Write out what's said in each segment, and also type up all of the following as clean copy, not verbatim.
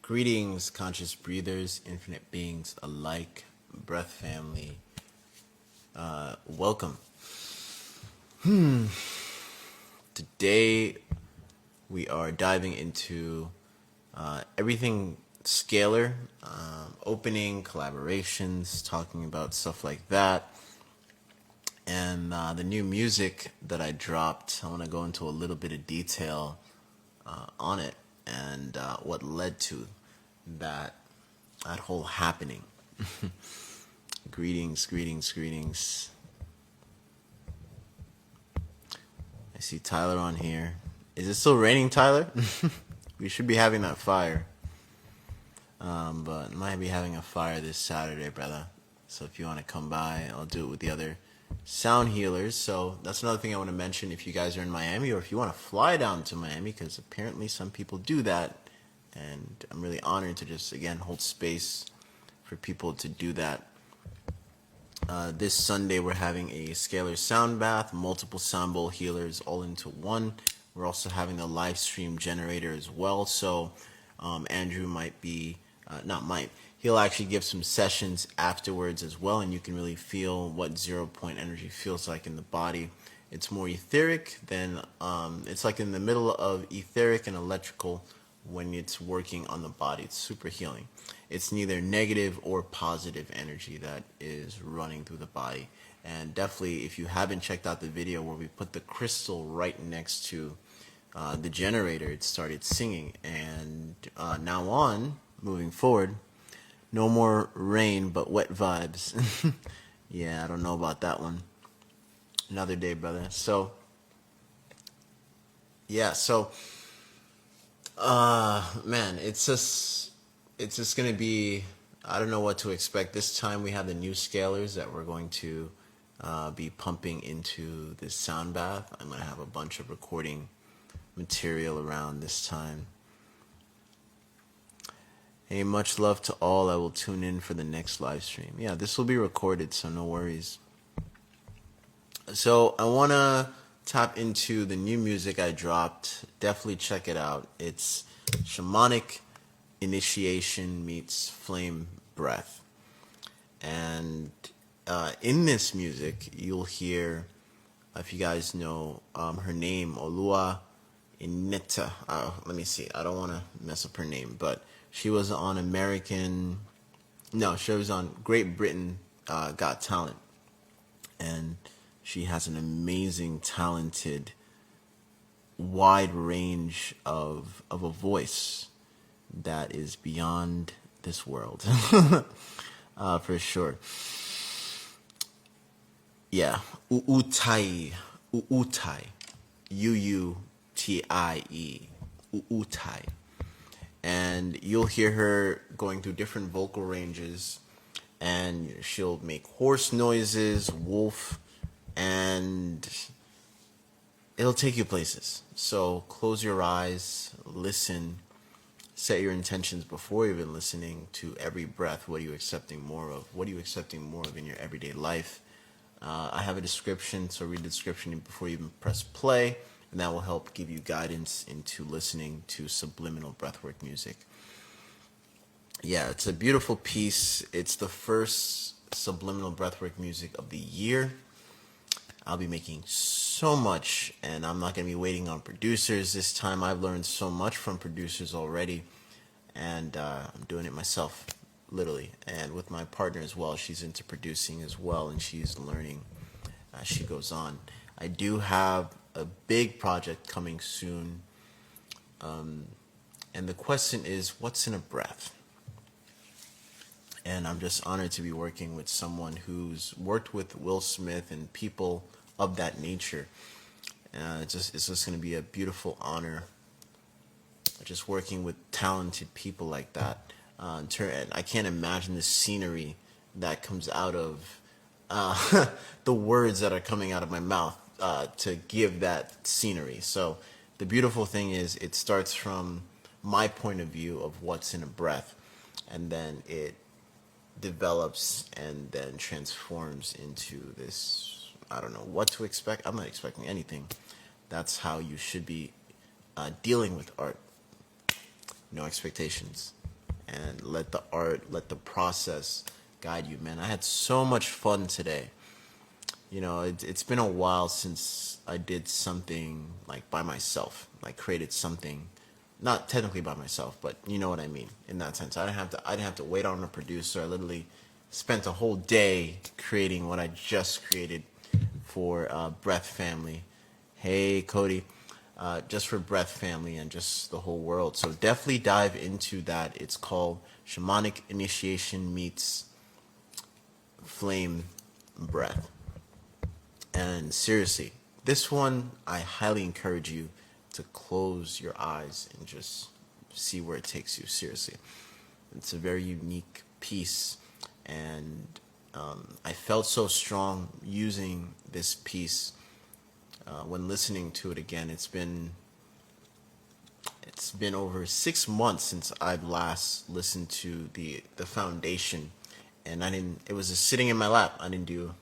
Greetings, conscious breathers, infinite beings alike, breath family. Welcome. Today we are diving into everything Scalar, opening, collaborations, talking about stuff like that. And the new music that I dropped, I want to go into a little bit of detail on it and what led to that whole happening. Greetings. I see Tyler on here. Is it still raining, Tyler? We should be having that fire. But might be having a fire this Saturday, brother. So if you want to come by, I'll do it with the other sound healers. So that's another thing I want to mention. If you guys are in Miami, or if you want to fly down to Miami, because apparently some people do that, and I'm really honored to just again hold space for people to do that. This Sunday we're having a Scalar sound bath, multiple sound bowl healers all into one. We're also having a live stream generator as well. So Andrew might be he'll actually give some sessions afterwards as well, and you can really feel what 0 point energy feels like in the body. It's more etheric than it's like in the middle of etheric and electrical when it's working on the body. It's super healing. It's neither negative or positive energy that is running through the body. And definitely, if you haven't checked out the video where we put the crystal right next to the generator, it started singing. And now on, moving forward, no more rain but wet vibes. Yeah, I don't know about that one. Another day, brother. So yeah, man, it's just gonna be, I don't know what to expect. This time we have the new scalars that we're going to be pumping into this sound bath. I'm gonna have a bunch of recording material around this time. Hey, much love to all. I will tune in for the next live stream. Yeah, this will be recorded, so no worries. So I want to tap into the new music I dropped. Definitely check it out. It's Shamanic Initiation meets Flame Breath. And in this music, you'll hear, if you guys know her name, Olua Ineta. Let me see. I don't want to mess up her name, but she was on she was on Great Britain Got Talent. And she has an amazing, talented, wide range of a voice that is beyond this world. For sure. Yeah. Uutai. Uutie. Uutai. And you'll hear her going through different vocal ranges, and she'll make horse noises, wolf, and it'll take you places. So close your eyes, listen, set your intentions before even listening to every breath. What are you accepting more of? What are you accepting more of in your everyday life? I have a description, so read the description before you even press play, and that will help give you guidance into listening to subliminal breathwork music. Yeah, it's a beautiful piece. It's the first subliminal breathwork music of the year. I'll be making so much, and I'm not going to be waiting on producers this time. I've learned so much from producers already, and I'm doing it myself, literally, and with my partner as well. She's into producing as well, and she's learning as she goes on. I do have a big project coming soon, and the question is, what's in a breath? And I'm just honored to be working with someone who's worked with Will Smith and people of that nature. It's just going to be a beautiful honor, just working with talented people like that. And I can't imagine the scenery that comes out of the words that are coming out of my mouth to give that scenery. So the beautiful thing is, it starts from my point of view of what's in a breath, and then it develops and then transforms into this, I don't know what to expect. I'm not expecting anything. That's how you should be dealing with art. No expectations. and let the art, let the process guide you, man. I had so much fun today. It's been a while since I did something like by myself, like created something, not technically by myself, but you know what I mean in that sense. I didn't have to wait on a producer. I literally spent a whole day creating what I just created for Breath Family. Hey, Cody. Just for Breath Family and just the whole world. So definitely dive into that. It's called Shamanic Initiation Meets Flame Breath. And seriously, this one, I highly encourage you to close your eyes and just see where it takes you. Seriously, it's a very unique piece, and I felt so strong using this piece when listening to it again. It's been over 6 months since I've last listened to the foundation, and I didn't. It was just sitting in my lap. I didn't do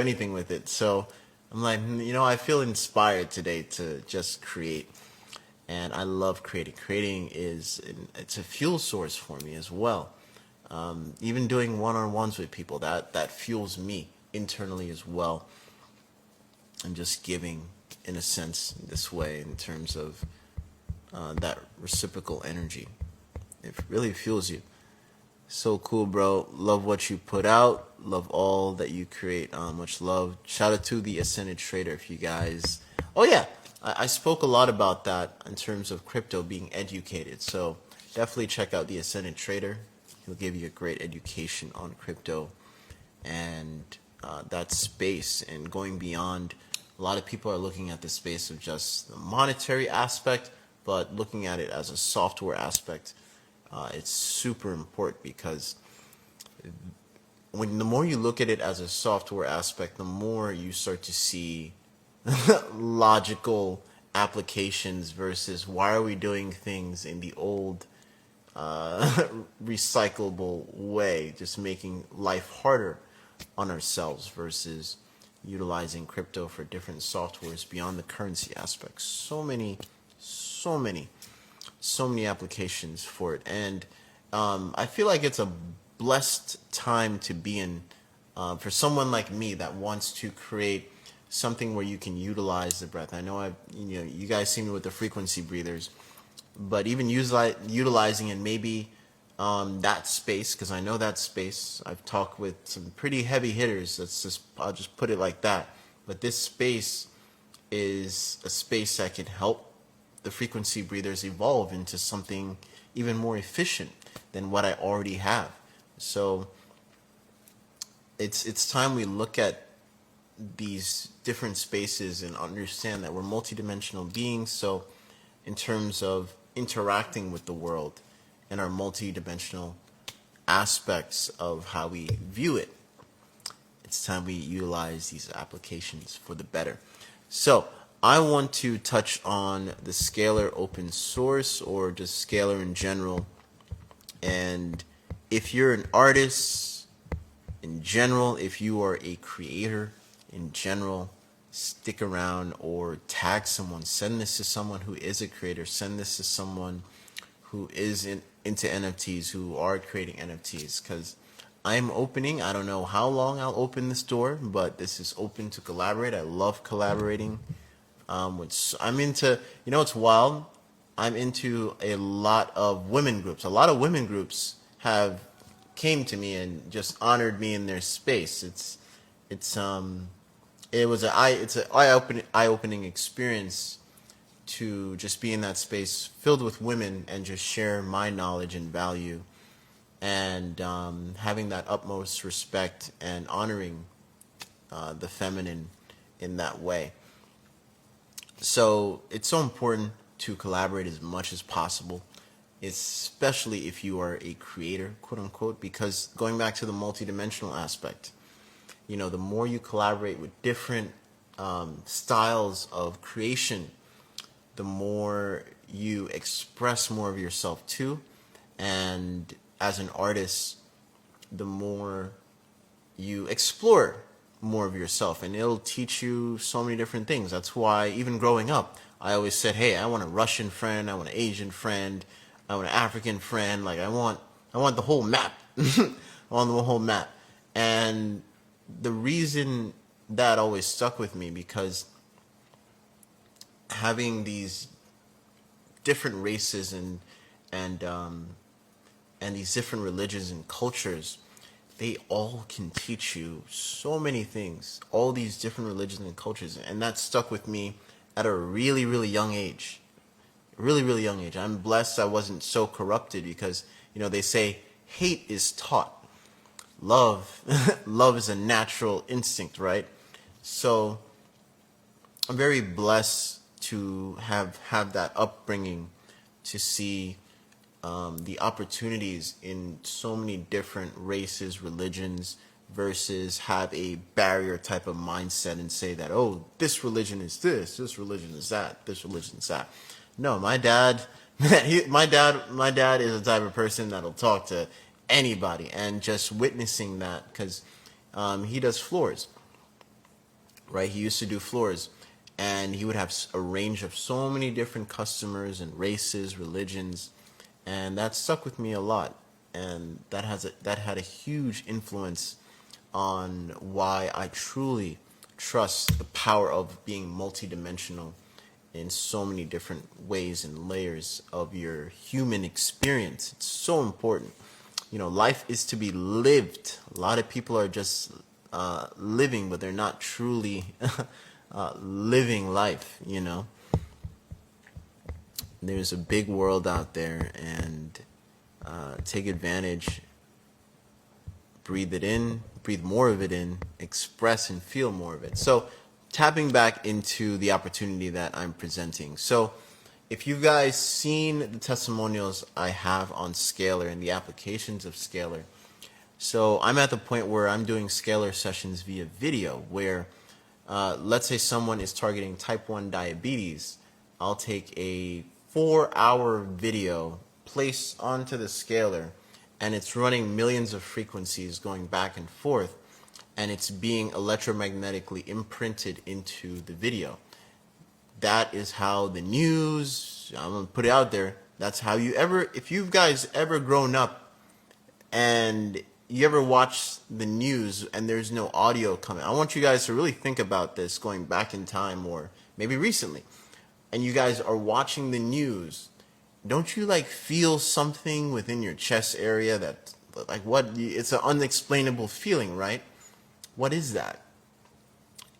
anything with it. So I'm like, I feel inspired today to just create, and I love creating. It's a fuel source for me as well. Even doing one-on-ones with people, that fuels me internally as well, and just giving in a sense this way in terms of that reciprocal energy. It really fuels you. So cool, bro. Love what you put out. Love all that you create. Much love. Shout out to the Ascended Trader if you guys. Oh, yeah. I spoke a lot about that in terms of crypto being educated. So definitely check out the Ascended Trader. He'll give you a great education on crypto and that space and going beyond. A lot of people are looking at the space of just the monetary aspect, but looking at it as a software aspect. It's super important because the more you look at it as a software aspect, the more you start to see logical applications versus why are we doing things in the old recyclable way, just making life harder on ourselves versus utilizing crypto for different softwares beyond the currency aspects. So many applications for it, and I feel like it's a blessed time to be in for someone like me that wants to create something where you can utilize the breath. I know you guys see me with the frequency breathers, but even utilizing and maybe that space, because I know that space. I've talked with some pretty heavy hitters. I'll just put it like that. But this space is a space that can help the frequency breathers evolve into something even more efficient than what I already have. So it's time we look at these different spaces and understand that we're multidimensional beings. So in terms of interacting with the world and our multidimensional aspects of how we view it, it's time we utilize these applications for the better. So I want to touch on the Scalar open source or just Scalar in general. And if you're an artist in general, if you are a creator in general, stick around or tag someone. Send this to someone who is a creator. Send this to someone who is into NFTs, who are creating NFTs. Because I'm opening, I don't know how long I'll open this door, but this is open to collaborate. I love collaborating. Which I'm into, it's wild. I'm into a lot of women groups. A lot of women groups have came to me and just honored me in their space. It's an eye-opening experience to just be in that space filled with women and just share my knowledge and value, and having that utmost respect and honoring the feminine in that way. So it's so important to collaborate as much as possible, especially if you are a creator, quote unquote, because going back to the multidimensional aspect, the more you collaborate with different styles of creation, the more you express more of yourself too. And as an artist, the more you explore more of yourself, and it'll teach you so many different things. That's why even growing up, I always said, hey, I want a Russian friend, I want an Asian friend, I want an African friend. Like I want the whole map. I want the whole map. And the reason that always stuck with me, because having these different races and and these different religions and cultures, they all can teach you so many things. All these different religions and cultures, and that stuck with me at a really, really young age. Really, really young age. I'm blessed I wasn't so corrupted, because they say hate is taught. Love, love is a natural instinct, right? So I'm very blessed to have that upbringing, to see the opportunities in so many different races, religions, versus have a barrier type of mindset and say that, oh, this religion is this religion is that, this religion is that. No, my dad, my dad is the type of person that'll talk to anybody, and just witnessing that, because he does floors, right? He used to do floors, and he would have a range of so many different customers and races, religions, and that stuck with me a lot. And that had a huge influence on why I truly trust the power of being multidimensional in so many different ways and layers of your human experience. It's so important. Life is to be lived. A lot of people are just living, but they're not truly living life. There's a big world out there, and take advantage, breathe it in, breathe more of it in, express and feel more of it. So tapping back into the opportunity that I'm presenting. So if you guys seen the testimonials I have on Scalar and the applications of Scalar, so I'm at the point where I'm doing Scalar sessions via video, where let's say someone is targeting type 1 diabetes. I'll take a 4-hour video, place onto the Scalar, and it's running millions of frequencies going back and forth, and it's being electromagnetically imprinted into the video. That is how the news, I'm going to put it out there, that's how if you guys ever grown up and you ever watch the news and there's no audio coming, I want you guys to really think about this going back in time, or maybe recently, and you guys are watching the news. Don't you feel something within your chest area that, it's an unexplainable feeling, right? What is that?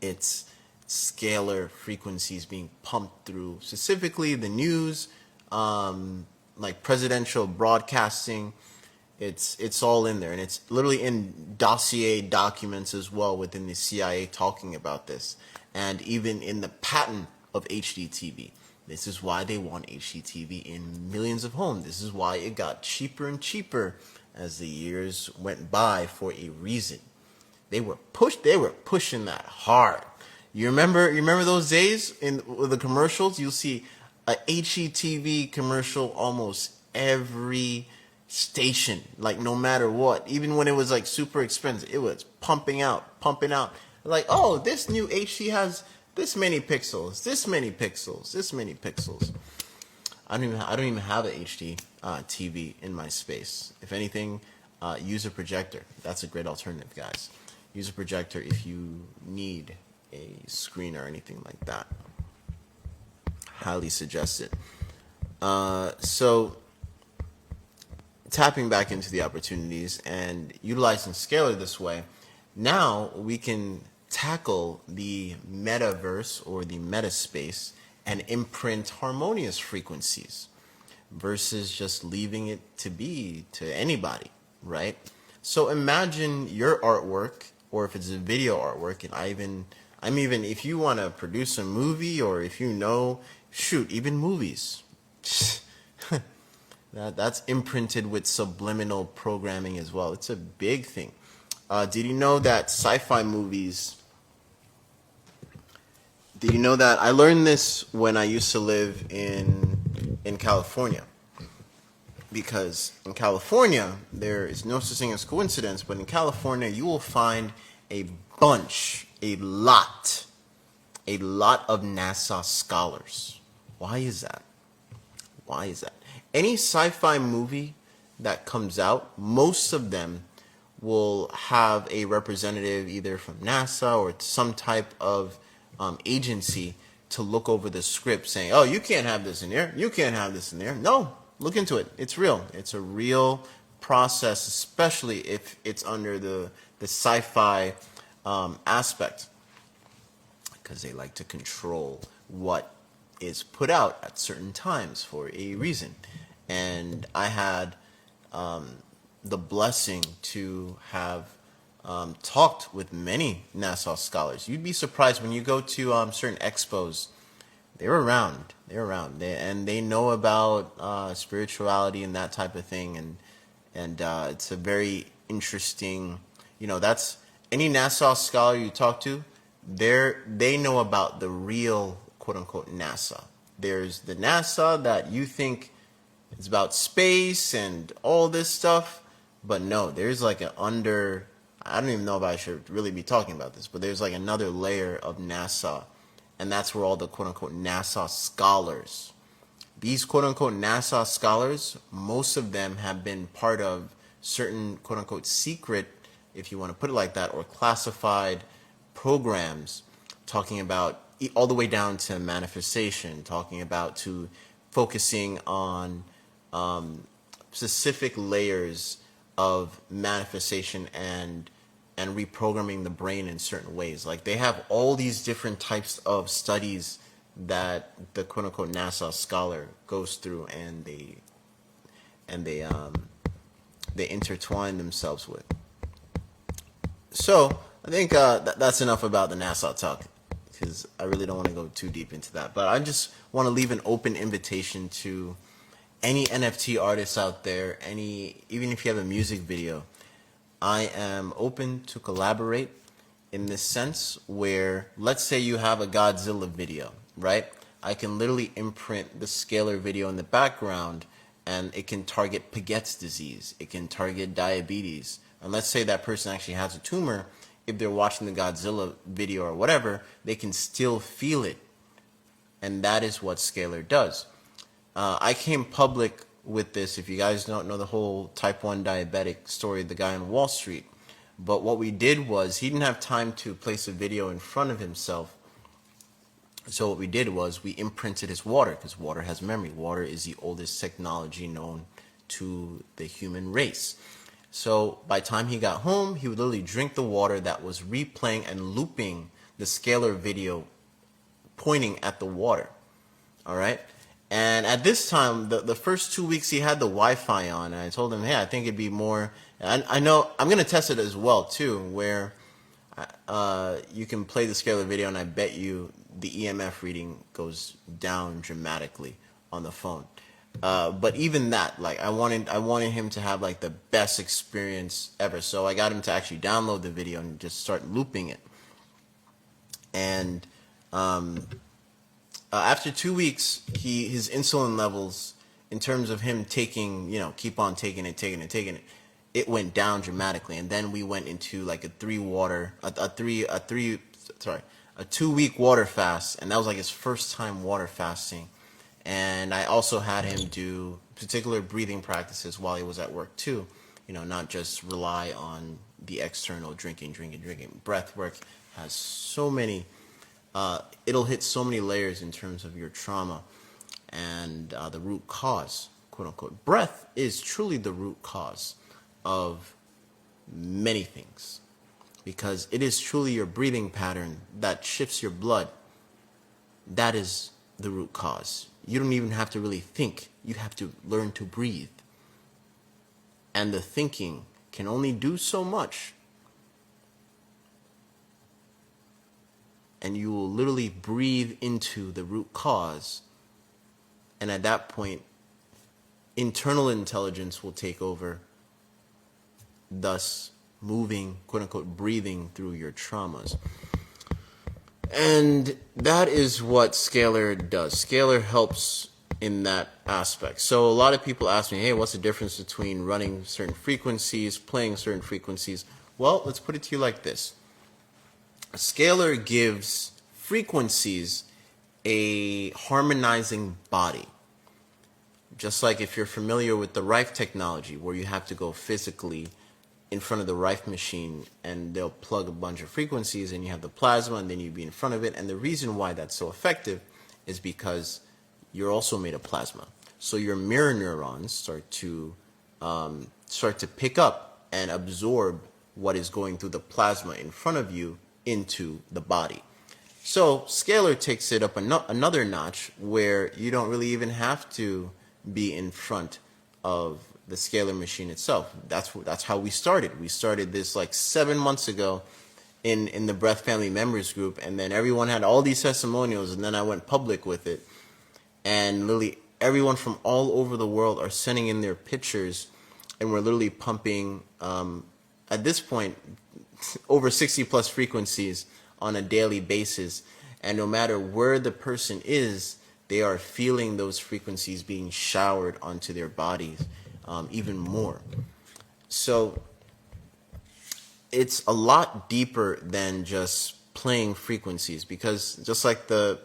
It's scalar frequencies being pumped through, specifically the news, like presidential broadcasting. It's all in there, and it's literally in dossier documents as well within the CIA talking about this, and even in the patent of HDTV. This is why they want HDTV in millions of homes. This is why it got cheaper and cheaper as the years went by, for a reason. They were pushing that hard. You remember those days in the commercials? You'll see a HGTV commercial almost every station, no matter what. Even when it was super expensive, it was pumping out. Oh, this new HD has this many pixels, this many pixels, this many pixels. I don't even have an HD TV in my space. If anything, use a projector. That's a great alternative, guys. Use a projector if you need a screen or anything like that. Highly suggest it. So tapping back into the opportunities and utilizing Scalar this way, now we can tackle the metaverse or the metaspace and imprint harmonious frequencies versus just leaving it to be to anybody, right? So imagine your artwork, or if it's a video artwork, and I'm even if you want to produce a movie, or if shoot, even movies. That's imprinted with subliminal programming as well. It's a big thing. Did you know that sci-fi movies... Did you know that I learned this when I used to live in California? Because in California, there is no such thing as coincidence, but in California, you will find a lot of NASA scholars. Why is that? Why is that? Any sci-fi movie that comes out, most of them will have a representative either from NASA or some type of agency to look over the script saying, oh, you can't have this in there. You can't have this in there. No, look into it. It's real. It's a real process, especially if it's under the sci-fi aspect, because they like to control what is put out at certain times for a reason. And I had the blessing to have talked with many NASA scholars. You'd be surprised when you go to certain expos. They're around. They're around. They know about spirituality and that type of thing. And it's a very interesting. That's any NASA scholar you talk to. They know about the real quote unquote NASA. There's the NASA that you think is about space and all this stuff. But no, there's like I don't even know if I should really be talking about this, but there's like another layer of NASA. And that's where all the quote-unquote NASA scholars, these quote-unquote NASA scholars, most of them have been part of certain quote-unquote secret, if you want to put it like that, or classified programs talking about all the way down to manifestation, talking about to focusing on specific layers of manifestation and reprogramming the brain in certain ways. Like they have all these different types of studies that the quote unquote NASA scholar goes through, and they intertwine themselves with. So I think that's enough about the NASA talk, because I really don't want to go too deep into that. But I just want to leave an open invitation to any NFT artists out there, even if you have a music video. I am open to collaborate in this sense where, let's say you have a Godzilla video, right? I can literally imprint the Scalar video in the background, and it can target Paget's disease. It can target diabetes. And let's say that person actually has a tumor. If they're watching the Godzilla video or whatever, they can still feel it. And that is what Scalar does. I came public with this, if you guys don't know the whole type 1 diabetic story, the guy on Wall Street. But what we did was, he didn't have time to place a video in front of himself. So what we did was we imprinted his water, because water has memory. Water is the oldest technology known to the human race. So by the time he got home, he would literally drink the water that was replaying and looping the Scalar video pointing at the water. All right? And at this time, the first 2 weeks he had the Wi-Fi on, and I told him, hey, I think it'd be more. I know I'm gonna test it as well too, where you can play the Scalar video, and I bet you the EMF reading goes down dramatically on the phone. But even that, like I wanted him to have like the best experience ever. So I got him to actually download the video and just start looping it. And after 2 weeks, his insulin levels, in terms of him taking, keep on taking it, it went down dramatically. And then we went into like a 2 week water fast, and that was like his first time water fasting. And I also had him do particular breathing practices while he was at work too, not just rely on the external drinking. Breath work has so many. It'll hit so many layers in terms of your trauma and the root cause, quote unquote. Breath is truly the root cause of many things, because it is truly your breathing pattern that shifts your blood. That is the root cause. You don't even have to really think. You have to learn to breathe. And the thinking can only do so much. And you will literally breathe into the root cause. And at that point, internal intelligence will take over, thus moving, quote unquote, breathing through your traumas. And that is what Scalar does. Scalar helps in that aspect. So a lot of people ask me, hey, what's the difference between running certain frequencies, playing certain frequencies? Well, let's put it to you like this. Scalar gives frequencies a harmonizing body. Just like if you're familiar with the Rife technology, where you have to go physically in front of the Rife machine and they'll plug a bunch of frequencies and you have the plasma and then you'd be in front of it. And the reason why that's so effective is because you're also made of plasma. So your mirror neurons start to pick up and absorb what is going through the plasma in front of you into the body. So Scalar takes it up another notch where you don't really even have to be in front of the Scalar machine itself. That's how we started. We started this like 7 months ago in the Breath Family Members group, and then everyone had all these testimonials, and then I went public with it, and literally everyone from all over the world are sending in their pictures, and we're literally pumping at this point over 60 plus frequencies on a daily basis, and no matter where the person is, they are feeling those frequencies being showered onto their bodies even more. So it's a lot deeper than just playing frequencies, because just like the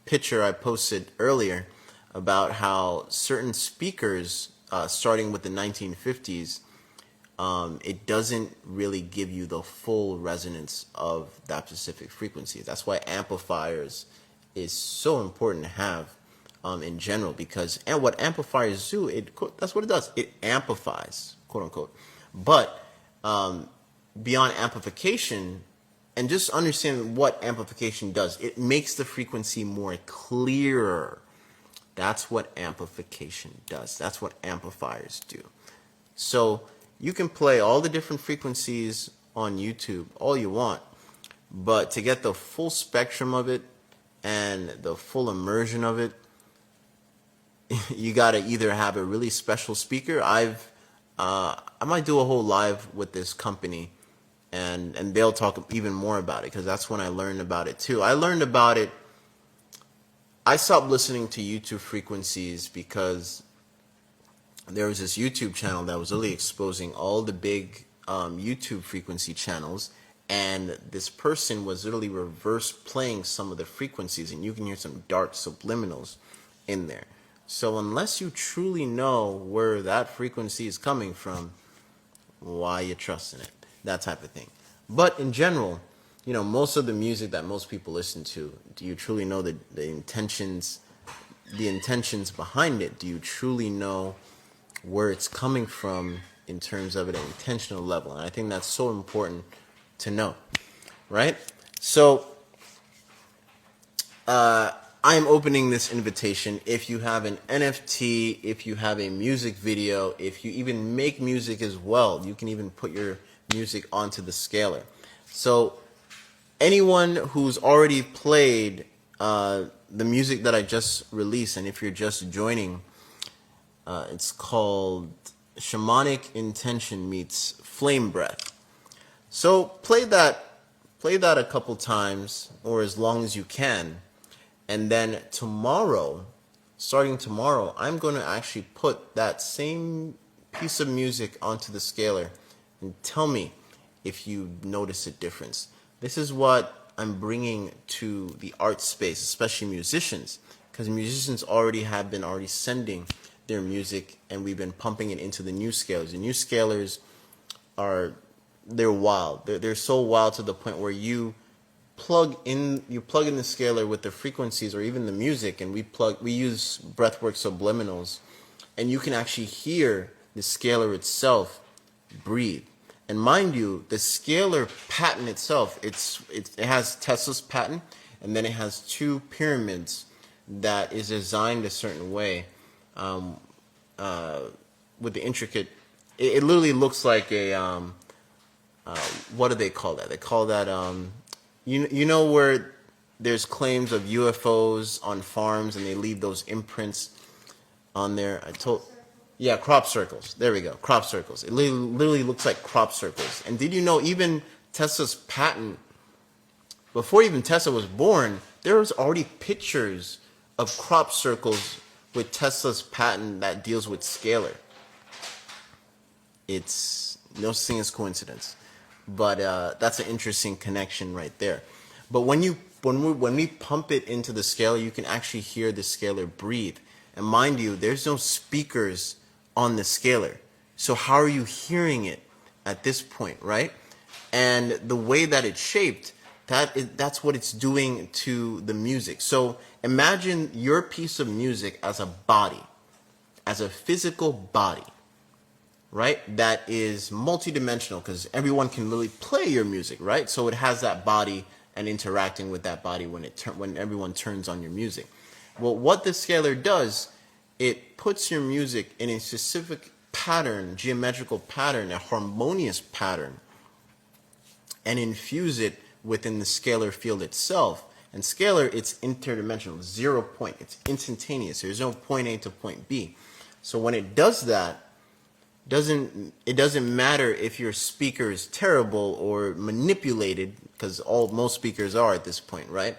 picture I posted earlier about how certain speakers, starting with the 1950s, it doesn't really give you the full resonance of that specific frequency. That's why amplifiers is so important to have in general, because and what amplifiers do, that's what it does. It amplifies, quote unquote. But beyond amplification, and just understand what amplification does, it makes the frequency more clearer. That's what amplification does. That's what amplifiers do. So you can play all the different frequencies on YouTube all you want, but to get the full spectrum of it and the full immersion of it, you got to either have a really special speaker. I might do a whole live with this company, and they'll talk even more about it, because that's when I learned about it too. I learned about it. I stopped listening to YouTube frequencies because there was this YouTube channel that was really exposing all the big YouTube frequency channels, and this person was literally reverse playing some of the frequencies, and you can hear some dark subliminals in there. So unless you truly know where that frequency is coming from, why you trusting it? That type of thing. But in general, you know, most of the music that most people listen to, do you truly know the intentions behind it? Do you truly know where it's coming from in terms of an intentional level? And I think that's so important to know, right? So I'm opening this invitation. If you have an NFT, if you have a music video, if you even make music as well, you can even put your music onto the Scalar. So anyone who's already played the music that I just released, and if you're just joining, it's called Shamanic Intention Meets Flame Breath. So play that a couple times, or as long as you can. And then tomorrow, starting tomorrow, I'm going to actually put that same piece of music onto the Scalar, and tell me if you notice a difference. This is what I'm bringing to the art space, especially musicians, because musicians have been sending their music, and we've been pumping it into the new scalars. The new scalars they're wild. They're so wild to the point where you plug in the Scalar with the frequencies or even the music, and we use breathwork subliminals, and you can actually hear the Scalar itself breathe. And mind you, the Scalar pattern itself, it has Tesla's pattern, and then it has two pyramids that is designed a certain way, with the intricate. It literally looks like a what do they call that? They call that you know where there's claims of UFOs on farms and they leave those imprints on there. Yeah, crop circles. There we go, crop circles. It literally looks like crop circles. And did you know even Tesla's patent, before even Tesla was born, there was already pictures of crop circles with Tesla's patent that deals with Scalar. It's no such thing as coincidence, but that's an interesting connection right there. But when we pump it into the Scalar, you can actually hear the Scalar breathe. And mind you, there's no speakers on the scalar. So how are you hearing it at this point, right? And the way that it's shaped, that's what it's doing to the music. So imagine your piece of music as a body, as a physical body, right? That is multidimensional because everyone can literally play your music, right? So it has that body and interacting with that body when everyone turns on your music. Well, what the scalar does, it puts your music in a specific pattern, geometrical pattern, a harmonious pattern, and infuse it within the scalar field itself. And scalar, it's interdimensional, 0 point. It's instantaneous. There's no point A to point B. So when it does that, it doesn't matter if your speaker is terrible or manipulated, because most speakers are at this point, right?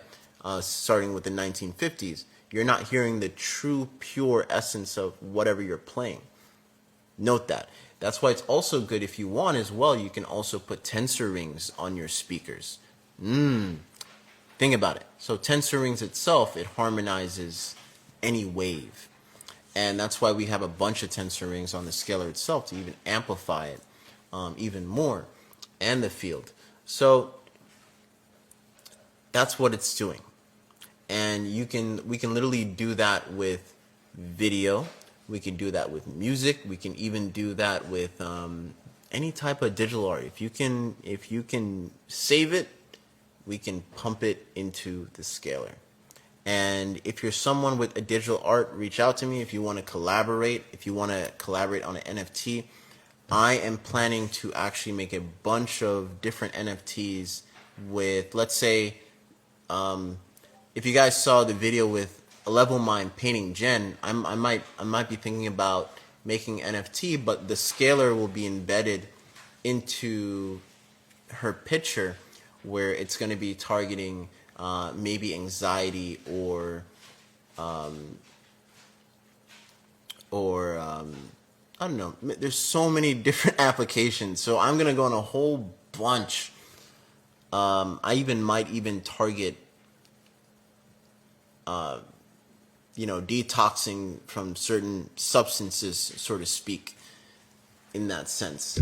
Starting with the 1950s, you're not hearing the true, pure essence of whatever you're playing. Note that. That's why it's also good if you want as well. You can also put tensor rings on your speakers. Think about it. So tensor rings itself, it harmonizes any wave. And that's why we have a bunch of tensor rings on the scalar itself to even amplify it even more, and the field. So that's what it's doing. And we can literally do that with video. We can do that with music. We can even do that with any type of digital art. If you can save it, we can pump it into the scalar. And if you're someone with a digital art, reach out to me if you want to collaborate. If you want to collaborate on an NFT, I am planning to actually make a bunch of different NFTs with, let's say, if you guys saw the video with a Level Mind painting Jen, I might be thinking about making NFT, but the scalar will be embedded into her picture, where it's going to be targeting maybe anxiety or I don't know. There's so many different applications. So I'm going to go on a whole bunch. I might even target detoxing from certain substances, so to speak, in that sense.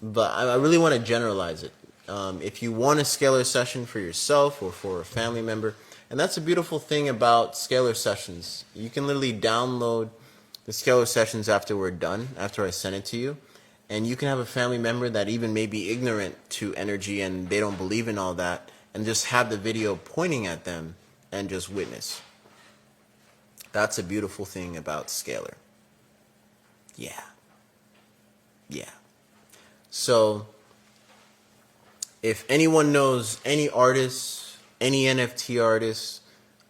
But I really want to generalize it. If you want a scalar session for yourself or for a family member, and that's a beautiful thing about scalar sessions. You can literally download the scalar sessions after we're done, after I send it to you, and you can have a family member that even may be ignorant to energy and they don't believe in all that, and just have the video pointing at them and just witness. That's a beautiful thing about scalar. Yeah. So if anyone knows any artists, any NFT artists,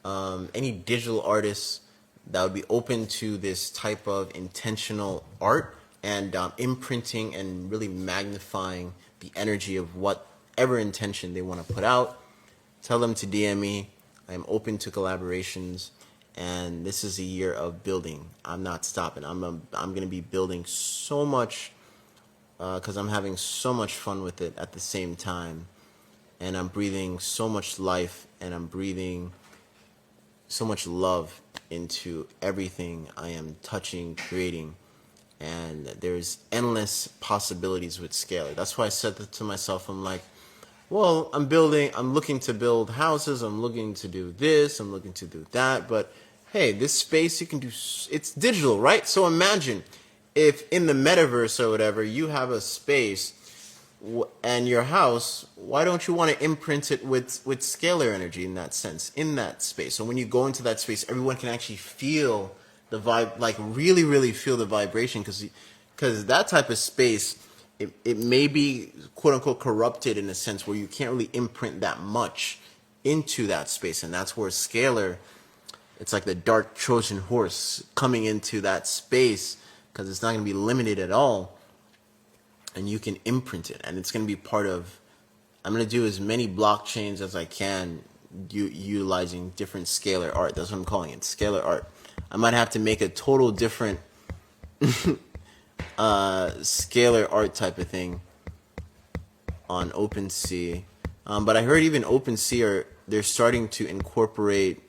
any digital artists that would be open to this type of intentional art and imprinting and really magnifying the energy of whatever intention they want to put out, tell them to DM me. I'm open to collaborations, and this is a year of building. I'm not stopping. I'm going to be building so much because I'm having so much fun with it at the same time. And I'm breathing so much life, and I'm breathing so much love into everything I am touching, creating. And there's endless possibilities with Scalar. That's why I said that to myself. I'm like, well, I'm looking to build houses, I'm looking to do this, I'm looking to do that, but hey, this space you can do, it's digital, right? So imagine if in the metaverse or whatever, you have a space and your house, why don't you want to imprint it with scalar energy in that sense, in that space? So when you go into that space, everyone can actually feel the vibe, like really, really feel the vibration, because that type of space, it may be quote unquote corrupted in a sense where you can't really imprint that much into that space. And that's where scalar, it's like the dark Trojan horse coming into that space, because it's not going to be limited at all. And you can imprint it, and it's going to be part of, I'm going to do as many blockchains as I can utilizing different scalar art. That's what I'm calling it, scalar art. I might have to make a total different scalar art type of thing on OpenSea. But I heard even OpenSea they're starting to incorporate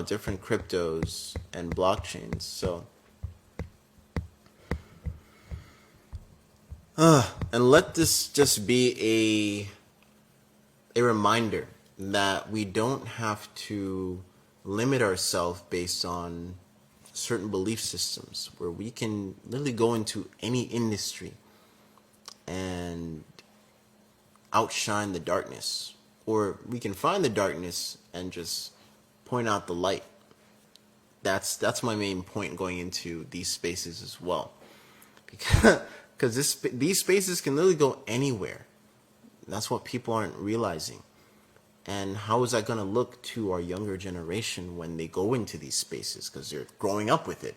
different cryptos and blockchains. So, and let this just be a reminder that we don't have to limit ourselves based on certain belief systems, where we can literally go into any industry and outshine the darkness, or we can find the darkness and just point out the light. That's my main point going into these spaces as well, because these spaces can literally go anywhere. That's what people aren't realizing. And how is that going to look to our younger generation when they go into these spaces? Because they're growing up with it.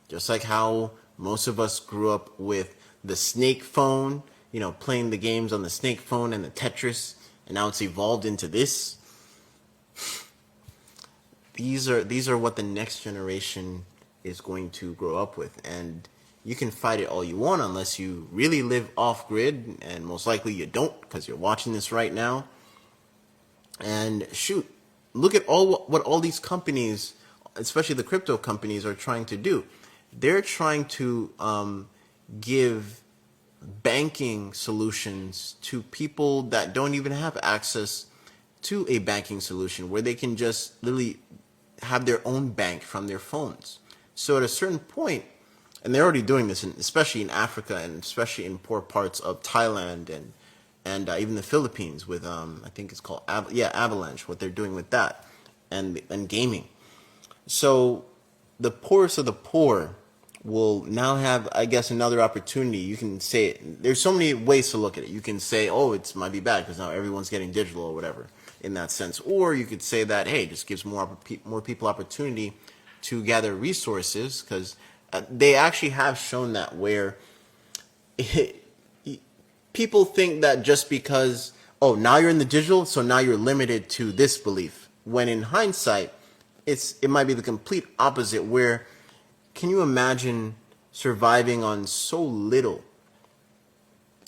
Just like how most of us grew up with the snake phone, playing the games on the snake phone and the Tetris, and now it's evolved into this. These are what the next generation is going to grow up with. And you can fight it all you want unless you really live off grid, and most likely you don't, because you're watching this right now. And shoot, look at what all these companies, especially the crypto companies, are trying to do. They're trying to give banking solutions to people that don't even have access to a banking solution, where they can just literally have their own bank from their phones. So at a certain point, and they're already doing this, especially in Africa and especially in poor parts of Thailand and even the Philippines with I think it's called Avalanche, what they're doing with that, and gaming. So the poorest of the poor will now have, I guess, another opportunity. You can say, there's so many ways to look at it. You can say, oh, it might be bad because now everyone's getting digital or whatever in that sense. Or you could say that, hey, it just gives more people opportunity to gather resources, because they actually have shown that, where people think that just because, oh, now you're in the digital, so now you're limited to this belief. When in hindsight, it might be the complete opposite, where can you imagine surviving on so little,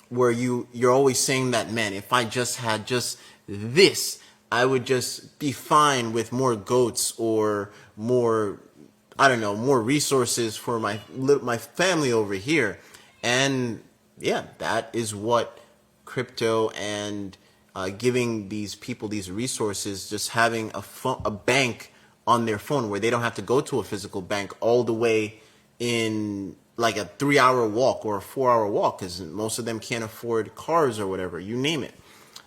where you're always saying that, man, if I just had just this, I would just be fine with more goats or more, I don't know, more resources for my family over here. And yeah, that is what crypto and giving these people these resources, just having a bank on their phone where they don't have to go to a physical bank all the way in like a 3-hour walk or a 4-hour walk, because most of them can't afford cars or whatever, you name it.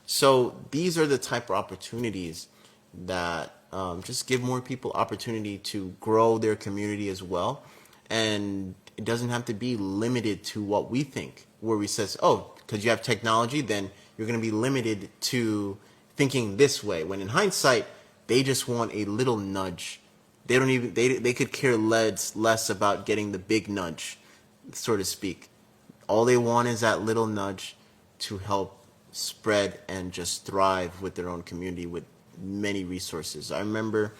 So these are the type of opportunities that just give more people opportunity to grow their community as well. And it doesn't have to be limited to what we think, where we says, oh, because you have technology, then you're going to be limited to thinking this way. When in hindsight, they just want a little nudge. They don't even they could care less about getting the big nudge, so to speak. All they want is that little nudge to help spread and just thrive with their own community with many resources. I remember,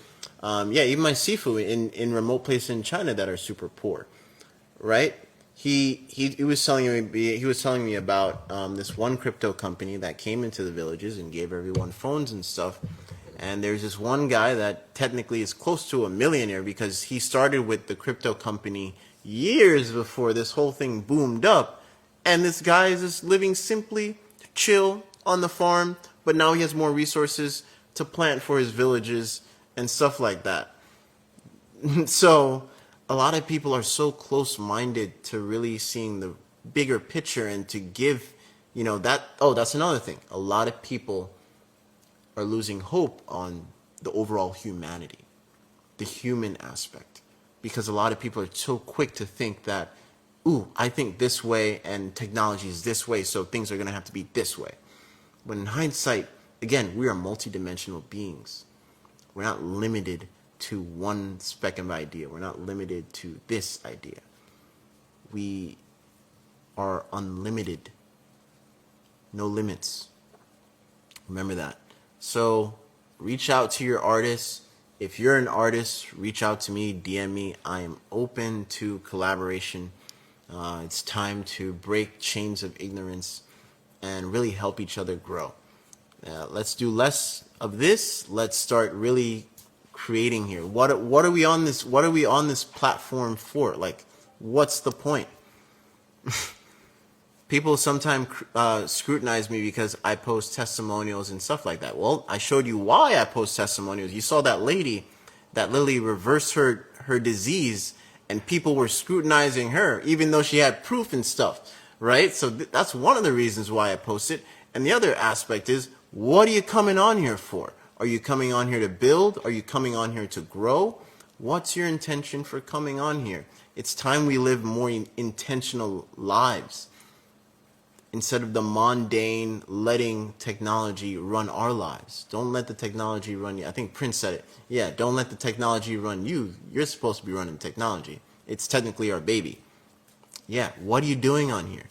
even my Sifu in remote places in China that are super poor, right? He was telling me about this one crypto company that came into the villages and gave everyone phones and stuff. And there's this one guy that technically is close to a millionaire, because he started with the crypto company years before this whole thing boomed up. And this guy is just living simply chill on the farm, but now he has more resources to plant for his villages and stuff like that. So a lot of people are so close-minded to really seeing the bigger picture and to give, that. Oh, that's another thing. A lot of people are losing hope on the overall humanity, the human aspect, because a lot of people are so quick to think that, ooh, I think this way and technology is this way, so things are going to have to be this way. When in hindsight, again, we are multidimensional beings. We're not limited to one speck of idea. We're not limited to this idea. We are unlimited. No limits. Remember that. So reach out to your artists. If you're an artist, reach out to me, DM me. I am open to collaboration. It's time to break chains of ignorance and really help each other grow. Let's do less of this. Let's start really creating here? What are we on this? What are we on this platform for? Like, what's the point? People sometimes scrutinize me because I post testimonials and stuff like that. Well, I showed you why I post testimonials. You saw that lady that literally reversed her disease, and people were scrutinizing her, even though she had proof and stuff, right? So that's one of the reasons why I post it. And the other aspect is, what are you coming on here for? Are you coming on here to build? Are you coming on here to grow? What's your intention for coming on here? It's time we live more intentional lives instead of the mundane letting technology run our lives. Don't let the technology run you. I think Prince said it. Yeah, don't let the technology run you. You're supposed to be running technology. It's technically our baby. Yeah, what are you doing on here?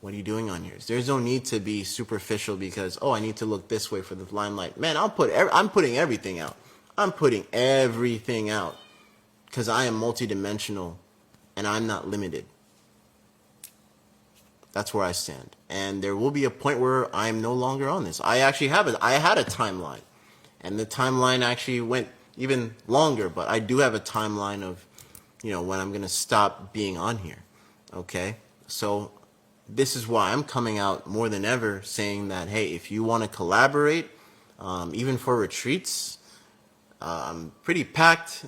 What are you doing on here? There's no need to be superficial because, oh, I need to look this way for the limelight. Man, I'm putting everything out. I'm putting everything out because I am multidimensional and I'm not limited. That's where I stand. And there will be a point where I'm no longer on this. I had a timeline. And the timeline actually went even longer, but I do have a timeline of, when I'm going to stop being on here. Okay? So this is why I'm coming out more than ever saying that, hey, if you want to collaborate, even for retreats, I'm pretty packed.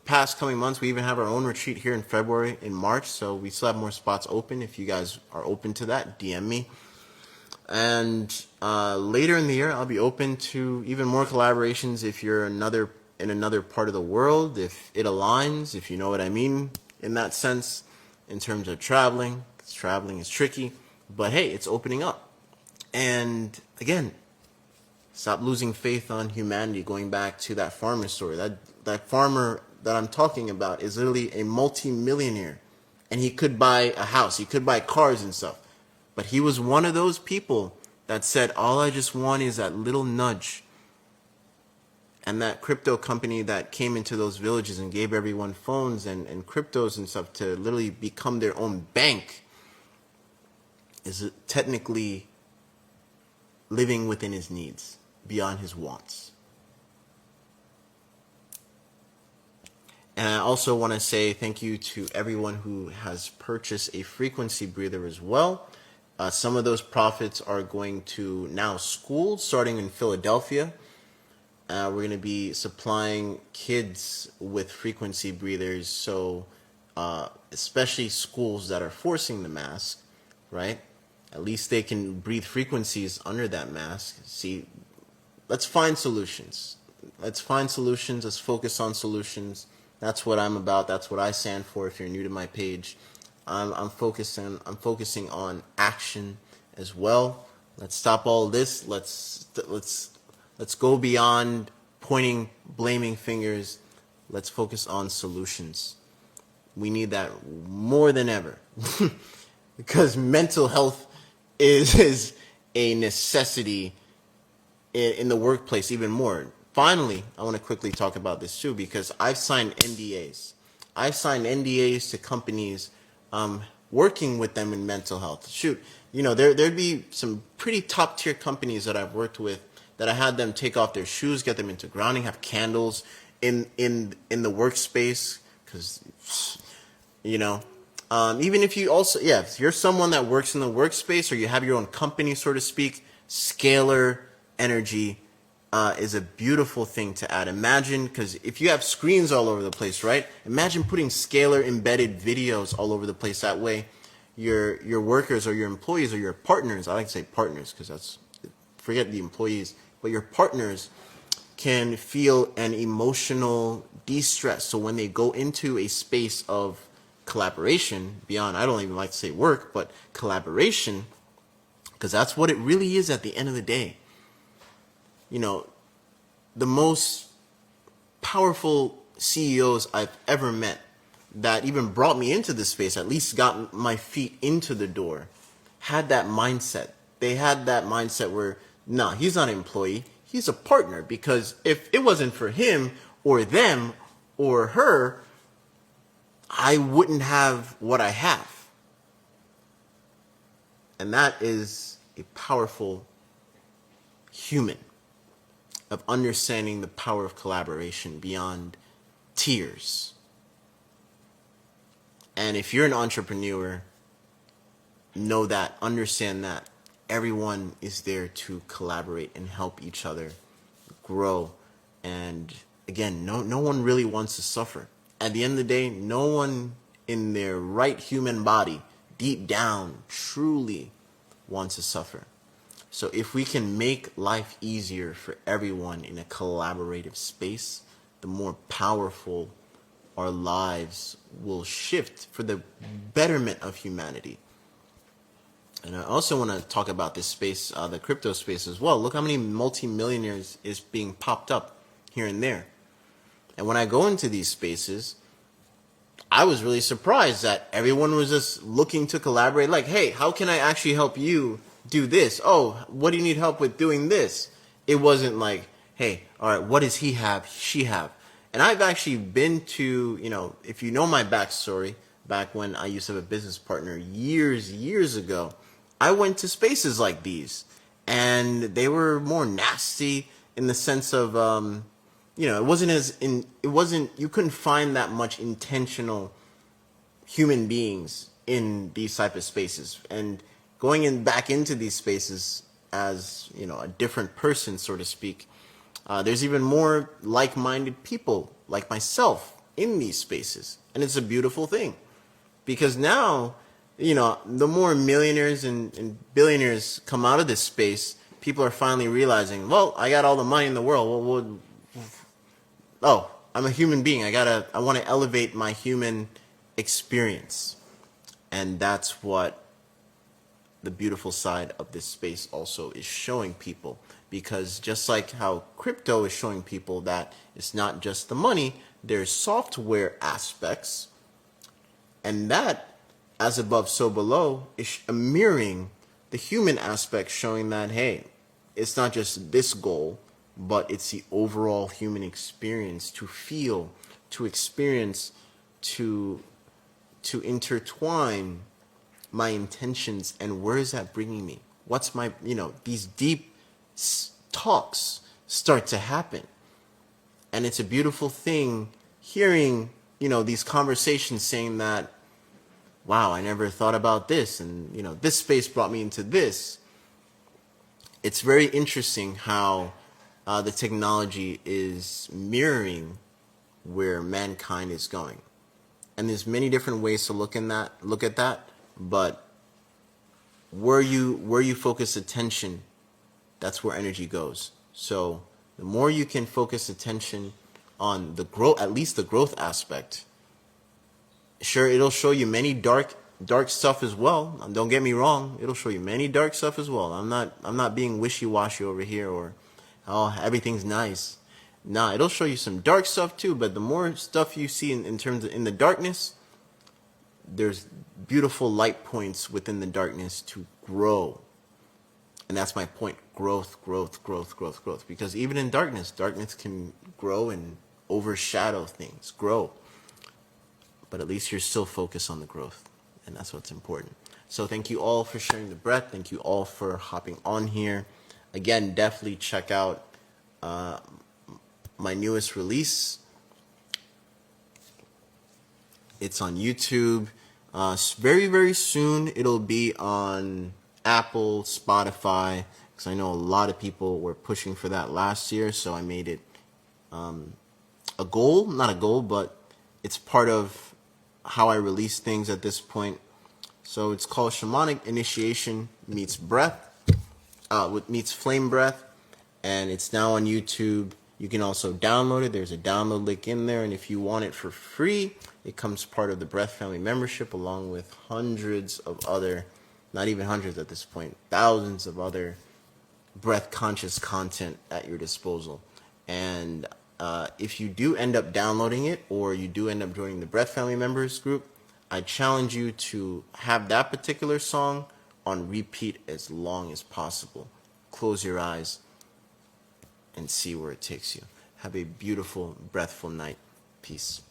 Past coming months, we even have our own retreat here in February, in March, so we still have more spots open. If you guys are open to that, DM me. And later in the year, I'll be open to even more collaborations if you're in another part of the world, if it aligns, if you know what I mean in that sense, in terms of traveling. 'Cause traveling is tricky, but hey, it's opening up. And again, stop losing faith on humanity. Going back to that farmer story, that farmer that I'm talking about is literally a multi-millionaire, and he could buy a house, he could buy cars and stuff, but he was one of those people that said, all I just want is that little nudge. And that crypto company that came into those villages and gave everyone phones and cryptos and stuff to literally become their own bank is technically living within his needs, beyond his wants. And I also want to say thank you to everyone who has purchased a frequency breather as well. Some of those profits are going to now schools, starting in Philadelphia. We're going to be supplying kids with frequency breathers. So especially schools that are forcing the mask, right? At least they can breathe frequencies under that mask. See, let's find solutions. Let's find solutions. Let's focus on solutions. That's what I'm about. That's what I stand for. If you're new to my page, I'm focusing on action as well. Let's stop all this. Let's go beyond pointing, blaming fingers. Let's focus on solutions. We need that more than ever because mental health is a necessity in the workplace even more. Finally, I want to quickly talk about this too because I've signed NDAs. I've signed NDAs to companies working with them in mental health. Shoot, there'd be some pretty top tier companies that I've worked with that I had them take off their shoes, get them into grounding, have candles in the workspace because, even if you also, if you're someone that works in the workspace or you have your own company, so to speak, Scalar energy is a beautiful thing to add. Imagine, because if you have screens all over the place, right? Imagine putting Scalar embedded videos all over the place. That way, your workers or your employees or your partners, I like to say partners because forget the employees, but your partners can feel an emotional de-stress. So when they go into a space of collaboration, beyond, I don't even like to say work, but collaboration, because that's what it really is at the end of the day. The most powerful CEOs I've ever met that even brought me into this space, at least got my feet into the door, had that mindset. They had that mindset where, nah, he's not an employee, he's a partner, because if it wasn't for him or them or her, I wouldn't have what I have. And that is a powerful human. of understanding the power of collaboration beyond tears. And if you're an entrepreneur, know that, understand that everyone is there to collaborate and help each other grow. And again, no one really wants to suffer. At the end of the day, no one in their right human body, deep down, truly wants to suffer. So if we can make life easier for everyone in a collaborative space, the more powerful our lives will shift for the betterment of humanity. And I also want to talk about this space, the crypto space as well. Look how many multimillionaires is being popped up here and there. And when I go into these spaces, I was really surprised that everyone was just looking to collaborate. Like, hey, how can I actually help you do this? Oh, what do you need help with doing this? It wasn't like, hey, all right, what does he have, she have? And I've actually been to, if you know my backstory, back when I used to have a business partner years ago, I went to spaces like these, and they were more nasty in the sense of, you couldn't find that much intentional human beings in these type of spaces. And going back into these spaces as, a different person, so to speak, there's even more like-minded people like myself in these spaces. And it's a beautiful thing, because now, the more millionaires and billionaires come out of this space, people are finally realizing, well, I got all the money in the world. I'm a human being. I want to elevate my human experience. And that's what the beautiful side of this space also is showing people. Because just like how crypto is showing people that it's not just the money, there's software aspects. And that, as above, so below, is mirroring the human aspect, showing that, hey, it's not just this goal, but it's the overall human experience to feel, to experience, to intertwine my intentions, and where is that bringing me? What's my, these deep talks start to happen. And it's a beautiful thing hearing, these conversations saying that, wow, I never thought about this, and, this space brought me into this. It's very interesting how the technology is mirroring where mankind is going. And there's many different ways to look at that, but where you focus attention, that's where energy goes. So the more you can focus attention on the growth, at least the growth aspect, sure, it'll show you many dark stuff as well. Don't get me wrong, it'll show you many dark stuff as well. I'm not being wishy-washy over here, or everything's nice. Nah, it'll show you some dark stuff too, but the more stuff you see in terms of in the darkness, there's beautiful light points within the darkness to grow. And that's my point. Growth. Because even in darkness can grow and overshadow things. Grow. But at least you're still focused on the growth. And that's what's important. So thank you all for sharing the breath. Thank you all for hopping on here. Again, definitely check out my newest release. It's on YouTube. Very, very soon it'll be on Apple, Spotify, because I know a lot of people were pushing for that last year, so I made it a goal. Not a goal, but it's part of how I release things at this point. So it's called Shamanic Initiation Meets Breath, meets Flame Breath, and it's now on YouTube. You can also download it. There's a download link in there, and if you want it for free, it comes part of the Breath Family membership, along with hundreds of other, not even hundreds at this point, thousands of other breath conscious content at your disposal. And if you do end up downloading it, or you do end up joining the Breath Family members group, I challenge you to have that particular song on repeat as long as possible. Close your eyes and see where it takes you. Have a beautiful, breathful night. Peace.